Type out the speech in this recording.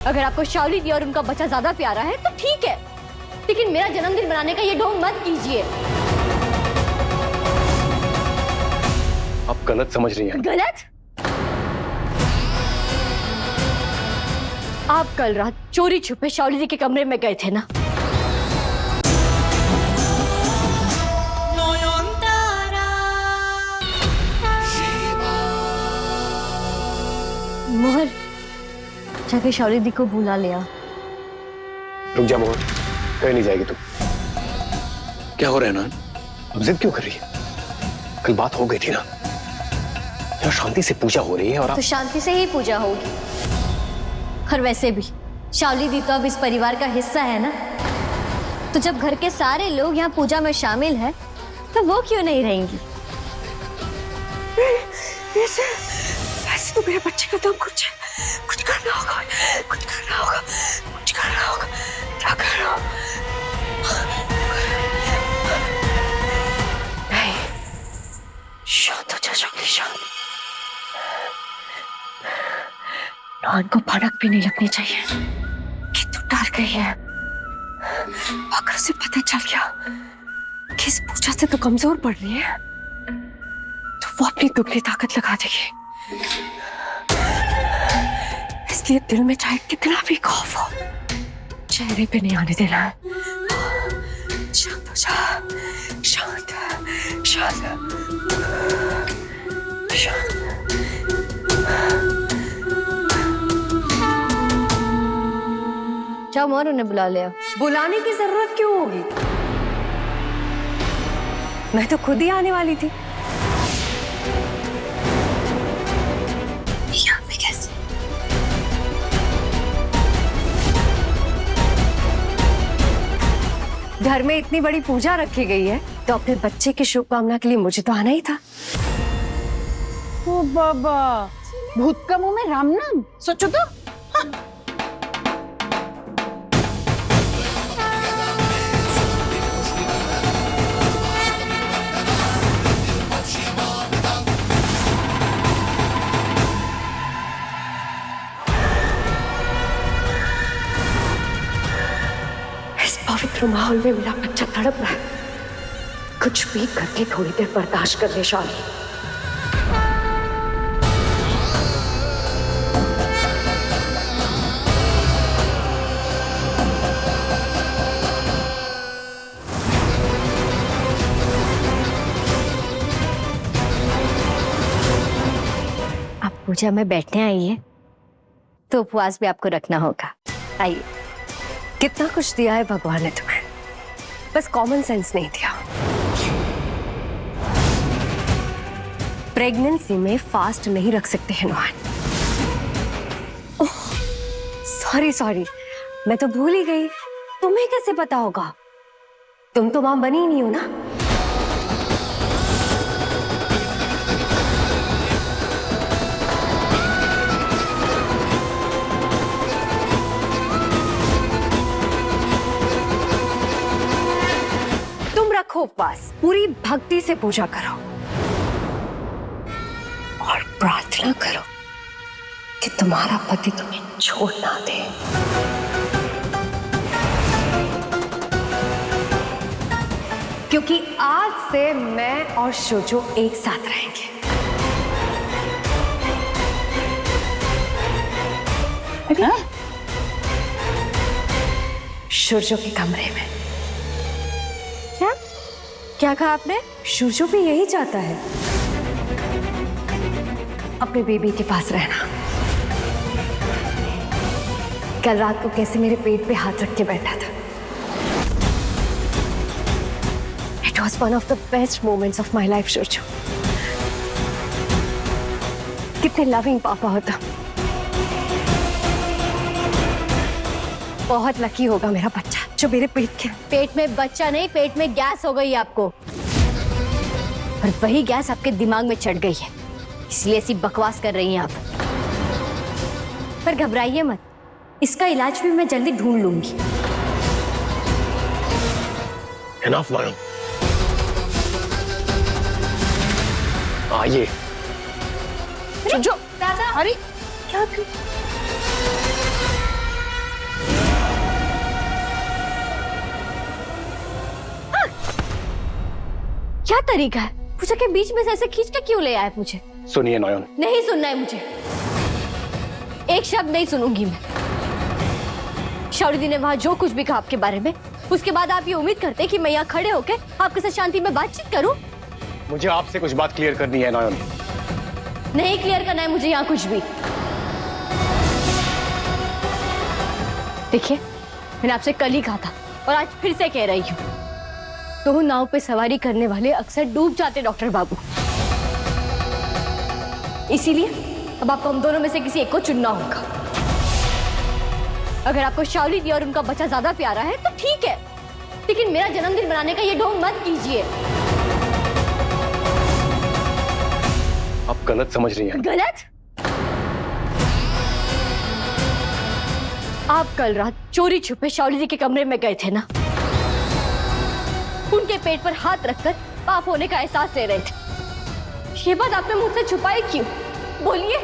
अगर आपको शाओली दी और उनका बच्चा ज्यादा प्यारा है तो ठीक है, लेकिन मेरा जन्मदिन मनाने का ये ढोंग मत कीजिए। आप गलत समझ रही हैं। गलत? आप कल रात चोरी छुपे शाओली दी के कमरे में गए थे ना? मोहर, जाके शाओली दी को बुला लिया। रुक जा मोहर, कहीं नहीं जाएगी तुम। क्या हो रहा है ना? अब जिद क्यों कर रही है? कल बात हो गई थी ना, यहाँ शांति से पूजा हो रही है और आप... तो शांति से ही पूजा होगी। और वैसे भी शाओली दी तो अब इस परिवार का हिस्सा है ना, तो जब घर के सारे लोग यहाँ पूजा में शामिल हैं, तो वो क्यों नहीं रहेंगी? ऐसे तो मेरे बच्चे का दम कुछ करना होगा, कुछ करना होगा, कुछ करना होगा। क्या कर रहा हूँ? नहीं, शांत हो जा शाओली, शांत। नॉन को भनक भी नहीं लगनी चाहिए कि तू डर गई है। अगर उसे पता चल गया कि इस पूजा से तो कमजोर पड़ रही है, तो वो अपनी दुगनी ताकत लगा देगी। इसलिए दिल में चाहे कितना भी खौफ हो, चेहरे पे नहीं आने देना है। शांत हो जा, शांत शांत शांत। जाओ मोहर, उन्हें बुला लिया। बुलाने की जरूरत क्यों होगी? मैं तो खुद ही आने वाली थी। यहाँ पे कैसे? घर में इतनी बड़ी पूजा रखी गई है, तो अपने बच्चे की शुभकामना के लिए मुझे तो आना ही था। ओ बाबा, भूत का मुंह में राम नाम, सोचो तो। हाँ। पवित्र माहौल में मेरा बच्चा तड़प रहा है। कुछ भी करके थोड़ी देर बर्दाश्त कर ले शाओली। आप पूजा में बैठने आई है तो उपवास भी आपको रखना होगा। आइए। कितना कुछ दिया है भगवान ने तुम्हें, बस कॉमन सेंस नहीं दिया। प्रेगनेंसी में फास्ट नहीं रख सकते हैं नॉन। ओह, सॉरी, मैं तो भूल ही गई। तुम्हें कैसे पता होगा? तुम तो मां बनी ही नहीं हो ना। रखो उपवास, पूरी भक्ति से पूजा करो और प्रार्थना करो कि तुम्हारा पति तुम्हें छोड़ ना दे। क्योंकि आज से मैं और शुजो एक साथ रहेंगे। शुजो के कमरे में। क्या कहा आपने? शुजो भी यही चाहता है, अपने बेबी के पास रहना। कल रात को कैसे मेरे पेट पे हाथ रख के बैठा था। It was one of the best moments of my life, शुजो। कितने लविंग पापा होता। बहुत लकी होगा मेरा बच्चा जो मेरे पेट में बच्चा नहीं, पेट में गैस हो गई आपको, और वही गैस आपके दिमाग में चढ़ गई है, इसलिए ऐसी बकवास कर रही हैं आप। पर घबराइए मत, इसका इलाज भी मैं जल्दी ढूंढ लूंगी। Enough, madam. आइए। जो दादा, अरे क्या क्या तरीका है? पूजा के बीच में से ऐसे खींच के क्यों ले आए मुझे? सुनिए नयन, नहीं सुनना है मुझे, एक शब्द नहीं सुनूंगी मैं। शौर्य दी ने वहां जो कुछ भी कहा आपके बारे में, उसके बाद आप ये उम्मीद करते हैं कि मैं यहाँ खड़े होकर आपके साथ शांति में बातचीत करूं? मुझे आपसे कुछ बात क्लियर करनी है नयन। नहीं क्लियर करना है मुझे यहाँ कुछ भी। देखिए, मैंने आपसे कल ही कहा था और आज फिर से कह रही हूँ, दो नाव पे सवारी करने वाले अक्सर डूब जाते डॉक्टर बाबू। इसीलिए अब आपको हम दोनों में से किसी एक को चुनना होगा। अगर आपको शावली दी और उनका बच्चा ज्यादा प्यारा है तो ठीक है, लेकिन मेरा जन्मदिन मनाने का ये ढोंग मत कीजिए। आप गलत समझ रही हैं। गलत? आप कल रात चोरी छुपे शावली दी के कमरे में गए थे ना? उनके पेट पर हाथ रखकर पाप होने का एहसास ले रहे थे। ये बात आपने मुझसे छुपाई क्यों? बोलिए।